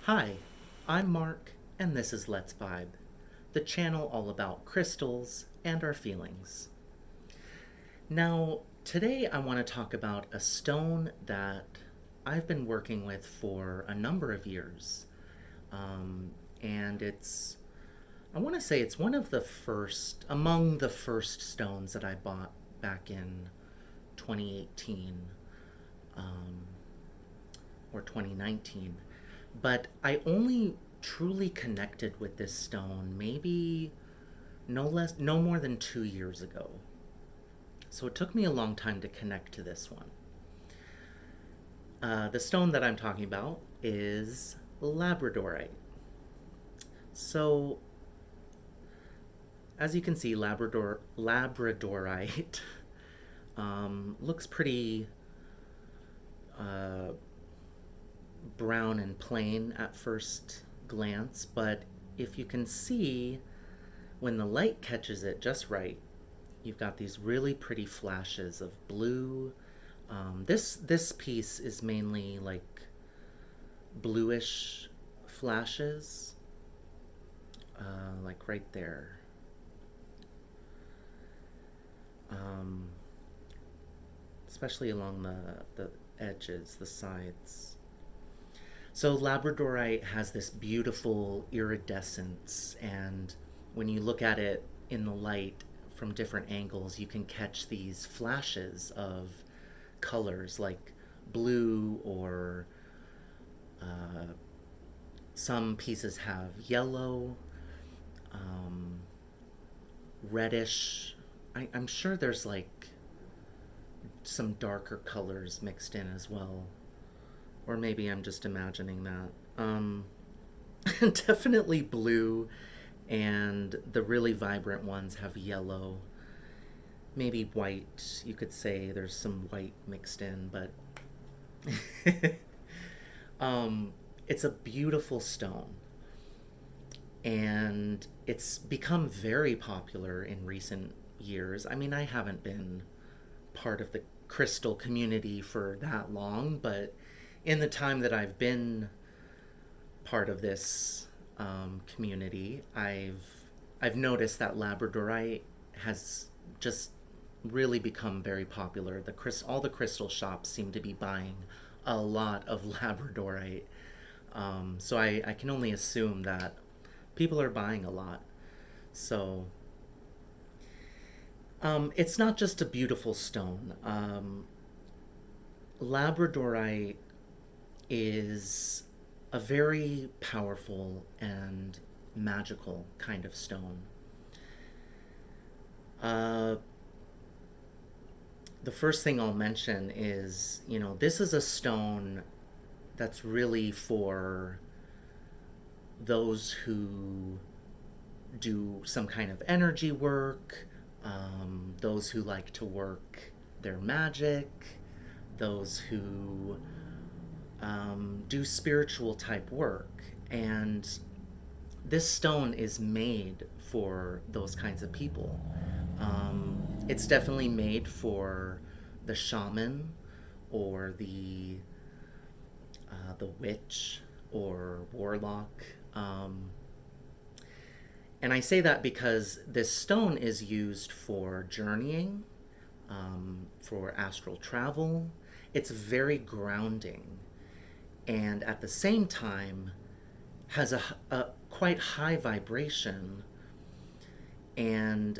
Hi, I'm Mark, and this is Let's Vibe, the channel all about crystals and our feelings. Now, today I want to talk about a stone that I've been working with for a number of years. And I want to say it's one of the first, among the first stones that I bought back in 2018 um, or 2019. But I only truly connected with this stone maybe no more than 2 years ago. So it took me a long time to connect to this one. The stone that I'm talking about is Labradorite. So, as you can see, Labradorite looks pretty uh, brown and plain at first glance, but if you can see, when the light catches it just right, you've got these really pretty flashes of blue. This piece is mainly like bluish flashes, like right there. Um, Especially along the edges, the sides. So Labradorite has this beautiful iridescence, and when you look at it in the light from different angles, you can catch these flashes of colors like blue, or uh, some pieces have yellow, um, reddish. I'm sure there's like some darker colors mixed in as well. Or maybe I'm just imagining that. Definitely blue, and the really vibrant ones have yellow. Maybe white. You could say there's some white mixed in, but um, it's a beautiful stone, and it's become very popular in recent years. I mean, I haven't been part of the crystal community for that long, but in the time that I've been part of this community, I've noticed that Labradorite has just really become very popular. All the crystal shops seem to be buying a lot of Labradorite, so I can only assume that people are buying a lot. So it's not just a beautiful stone. Labradorite is a very powerful and magical kind of stone. Uh, the first thing I'll mention is, this is a stone that's really for those who do some kind of energy work, those who like to work their magic, those who do spiritual type work. And this stone is made for those kinds of people. It's definitely made for the shaman, or the witch or warlock. And I say that because this stone is used for journeying, for astral travel. It's very grounding, and at the same time has a quite high vibration, and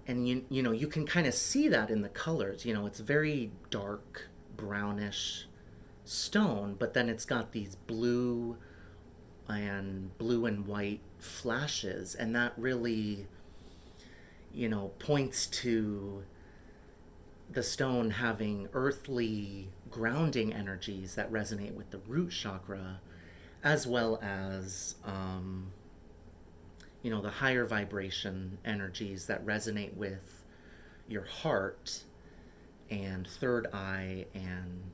you can kind of see that in the colors. It's very dark brownish stone, but then it's got these blue and white flashes, and that really points to the stone having earthly grounding energies that resonate with the root chakra, as well as the higher vibration energies that resonate with your heart and third eye and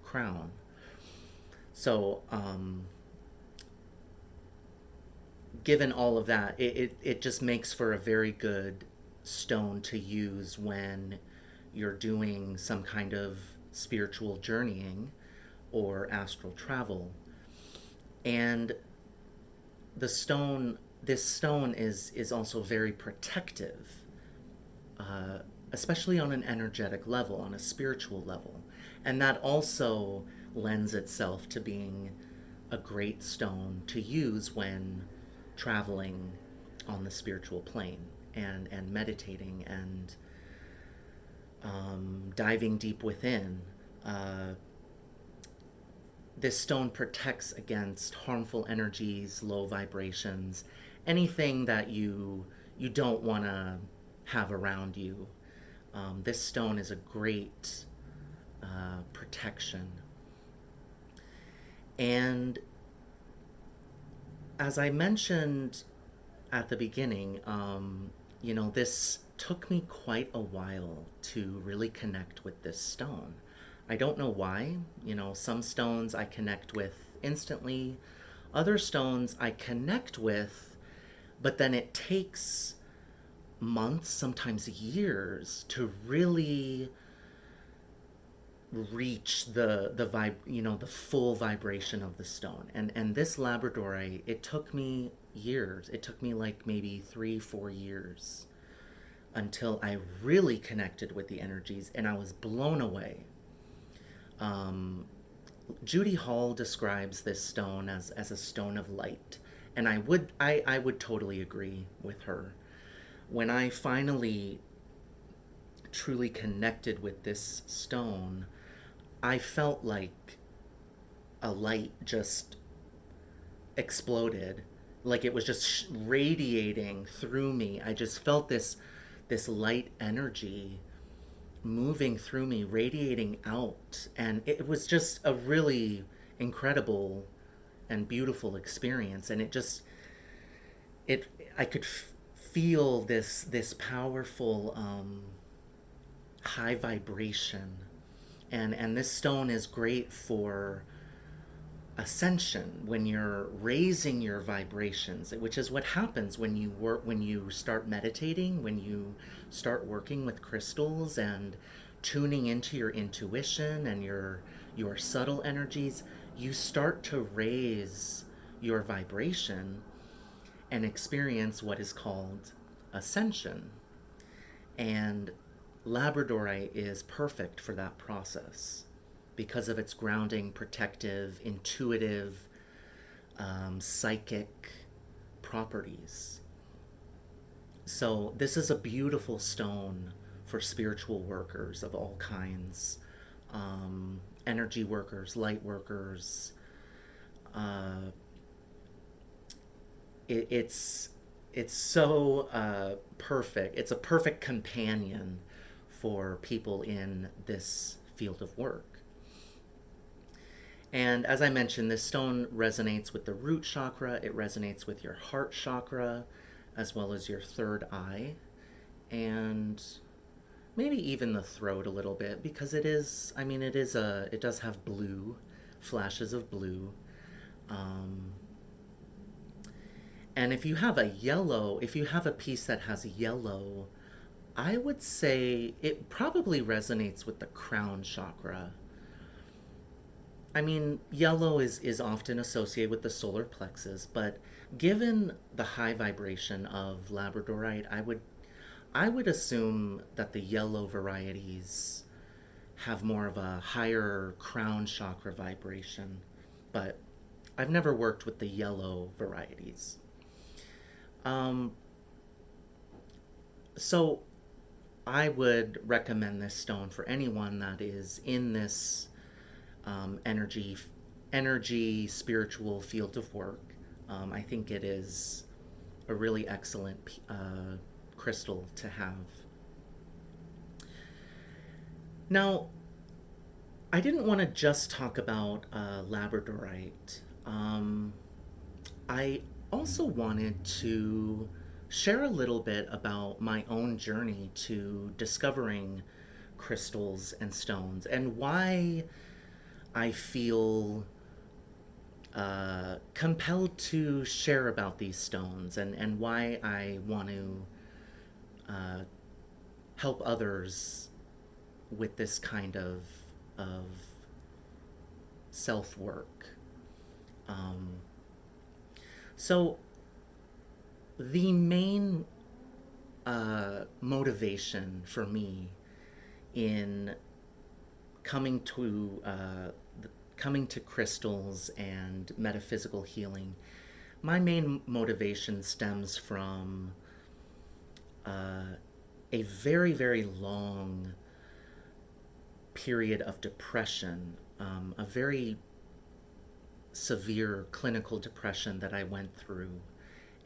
crown. So given all of that, it just makes for a very good stone to use when you're doing some kind of spiritual journeying, or astral travel. And this stone is also very protective, uh, especially on an energetic level, on a spiritual level. And that also lends itself to being a great stone to use when traveling on the spiritual plane and meditating and diving deep within. Uh, this stone protects against harmful energies, low vibrations, anything that you don't want to have around you. This stone is a great protection. And as I mentioned at the beginning, this took me quite a while to really connect with this stone. I don't know why. Some stones I connect with instantly, other stones I connect with, but then it takes months, sometimes years, to really reach the full vibration of the stone. And this Labradorite, it took me years. It took me like maybe 3-4 years until I really connected with the energies, and I was blown away. Judy Hall describes this stone as a stone of light, and I would totally agree with her. When I finally truly connected with this stone, I felt like a light just exploded, like it was just radiating through me. I just felt this light energy moving through me, radiating out, and it was just a really incredible and beautiful experience. And it I could feel this powerful high vibration, and this stone is great for ascension, when you're raising your vibrations, which is what happens when you start meditating, when you start working with crystals and tuning into your intuition and your subtle energies. You start to raise your vibration and experience what is called ascension. And Labradorite is perfect for that process because of its grounding, protective, intuitive, psychic properties. So, this is a beautiful stone for spiritual workers of all kinds, energy workers, light workers. Uh, it's so perfect. It's a perfect companion for people in this field of work. And as I mentioned, this stone resonates with the root chakra, it resonates with your heart chakra, as well as your third eye, and maybe even the throat a little bit, because it does have blue, flashes of blue. Um, and if you have a piece that has yellow, I would say it probably resonates with the crown chakra. Yellow is often associated with the solar plexus, but given the high vibration of Labradorite, I would assume that the yellow varieties have more of a higher crown chakra vibration, but I've never worked with the yellow varieties. Um, so I would recommend this stone for anyone that is in this energy spiritual field of work. I think it is a really excellent crystal to have. Now, I didn't want to just talk about Labradorite. I also wanted to share a little bit about my own journey to discovering crystals and stones, and why I feel compelled to share about these stones, and why I want to uh, help others with this kind of self-work. Um, so the main motivation for me in coming to coming to crystals and metaphysical healing, my main motivation stems from a very, very long period of depression, a very severe clinical depression that I went through.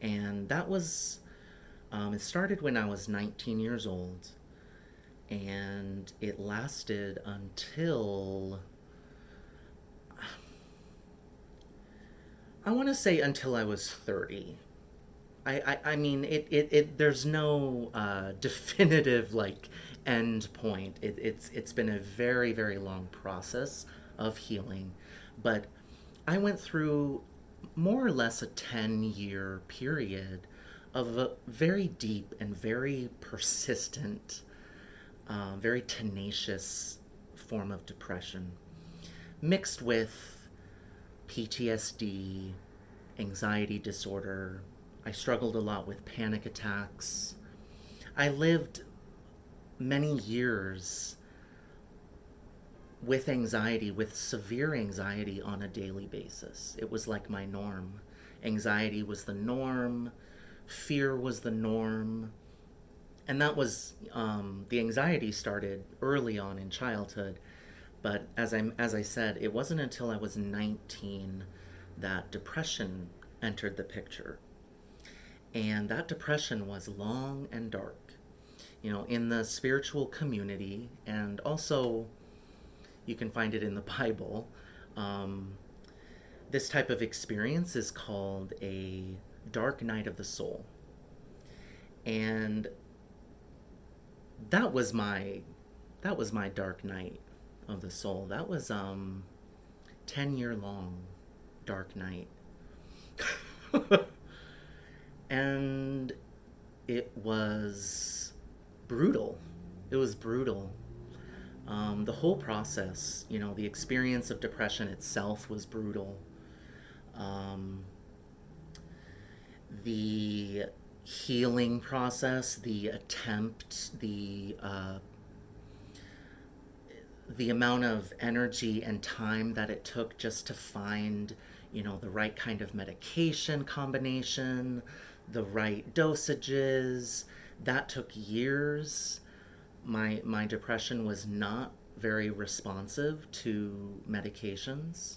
And that was, it started when I was 19 years old, and it lasted until, I want to say until I was 30. I mean, there's no definitive like end point. It's been a very, very long process of healing, but I went through more or less a 10-year period of a very deep and very persistent, very tenacious form of depression, mixed with PTSD, anxiety disorder. I struggled a lot with panic attacks. I lived many years with anxiety, with severe anxiety on a daily basis. It was like my norm. Anxiety was the norm, fear was the norm. And that was, the anxiety started early on in childhood. But as I said, it wasn't until I was 19 that depression entered the picture. And that depression was long and dark. You know, in the spiritual community, and also you can find it in the Bible, this type of experience is called a dark night of the soul. And that was my dark night of the soul. That was 10-year long dark night. And it was brutal. It was brutal. The whole process, you know, the experience of depression itself was brutal. The healing process, the attempt, the amount of energy and time that it took just to find, you know, the right kind of medication combination, the right dosages, that took years. My depression was not very responsive to medications.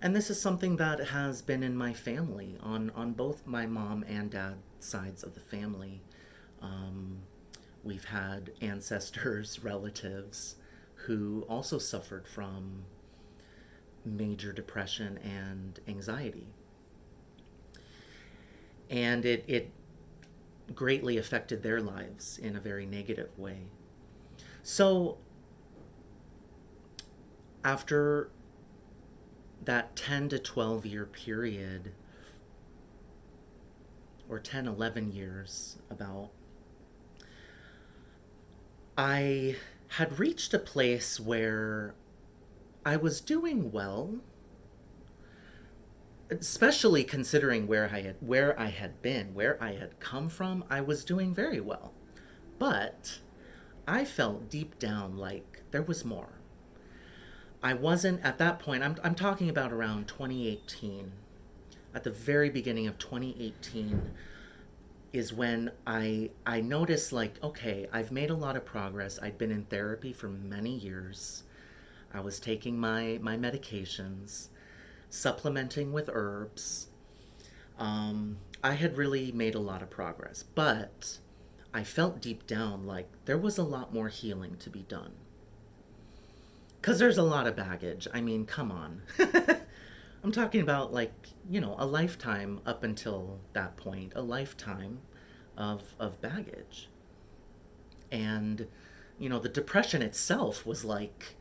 And this is something that has been in my family, on both my mom and dad sides of the family. We've had ancestors, relatives, who also suffered from major depression and anxiety. And it greatly affected their lives in a very negative way. So, after that 10 to 12 year period, or 10, 11 years about, I had reached a place where I was doing well, especially considering where I had been, where I had come from. I was doing very well. But I felt deep down like there was more. I wasn't at that point. I'm talking about around 2018. At the very beginning of 2018 is when I noticed, like, okay, I've made a lot of progress. I'd been in therapy for many years. I was taking my medications, supplementing with herbs. I had really made a lot of progress, but I felt deep down like there was a lot more healing to be done. Because there's a lot of baggage. I mean, come on. I'm talking about, like, you know, a lifetime up until that point, a lifetime of baggage. And, you know, the depression itself was like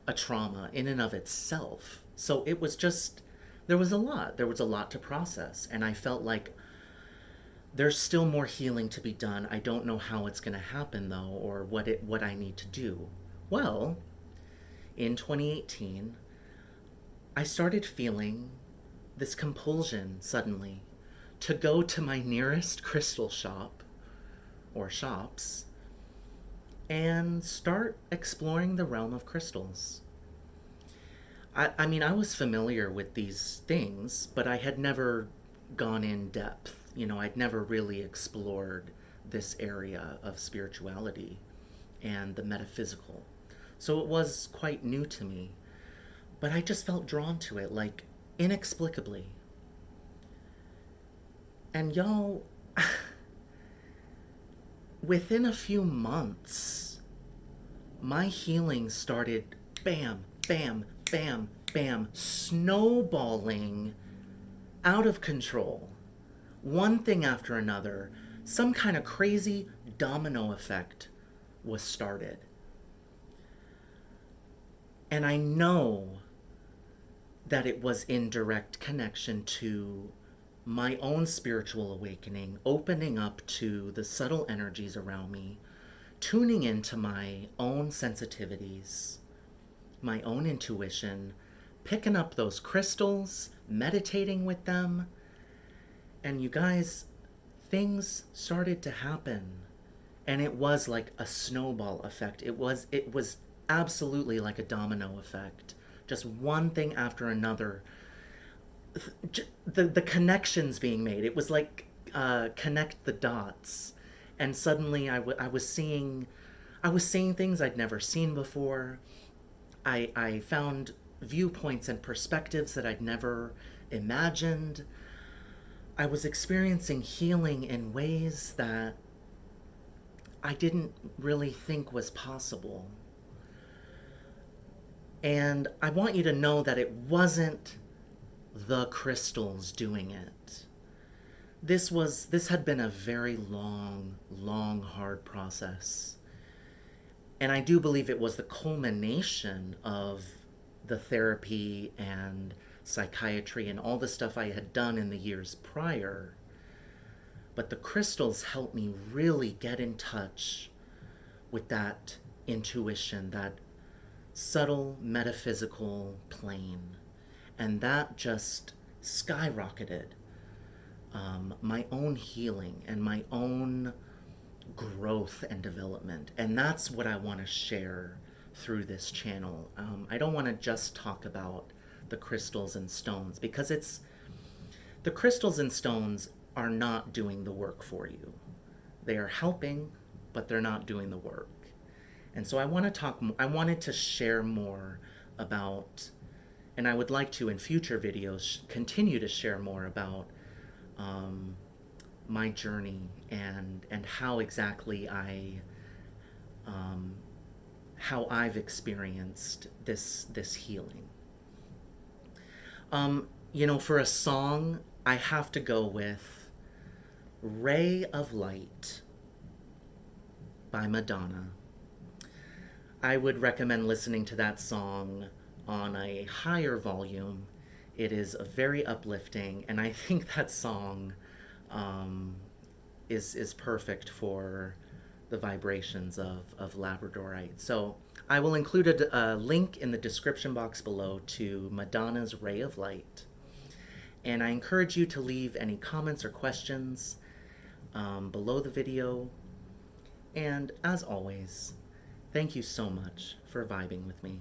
a trauma in and of itself. So it was just, there was a lot. There was a lot to process. And I felt like there's still more healing to be done. I don't know how it's going to happen, though, or what I need to do. Well, in 2018, I started feeling this compulsion suddenly to go to my nearest crystal shop or shops and start exploring the realm of crystals. I mean, I was familiar with these things, but I had never gone in depth. You know, I'd never really explored this area of spirituality and the metaphysical. So it was quite new to me. But I just felt drawn to it, like inexplicably. And y'all, within a few months, my healing started bam, bam, bam, bam, snowballing out of control. One thing after another, some kind of crazy domino effect was started. And I know that it was in direct connection to my own spiritual awakening, opening up to the subtle energies around me, tuning into my own sensitivities, my own intuition, picking up those crystals, meditating with them. And you guys, things started to happen. And it was like a snowball effect. It was absolutely like a domino effect. Just one thing after another. The connections being made. It was like connect the dots, and suddenly I was seeing things I'd never seen before. I found viewpoints and perspectives that I'd never imagined. I was experiencing healing in ways that I didn't really think was possible. And I want you to know that it wasn't the crystals doing it. This had been a very long, hard process. And I do believe it was the culmination of the therapy and psychiatry and all the stuff I had done in the years prior. But the crystals helped me really get in touch with that intuition, that subtle metaphysical plane. And that just skyrocketed my own healing and my own growth and development. And that's what I want to share through this channel. I don't want to just talk about the crystals and stones, because the crystals and stones are not doing the work for you. They are helping, but they're not doing the work. And so I wanted to share more about, and I would like to in future videos continue to share more about my journey and how exactly how I've experienced this healing. For a song, I have to go with "Ray of Light" by Madonna. I would recommend listening to that song on a higher volume. It is very uplifting, and I think that song is perfect for the vibrations of Labradorite. So I will include a link in the description box below to Madonna's "Ray of Light." And I encourage you to leave any comments or questions below the video. And as always, thank you so much for vibing with me.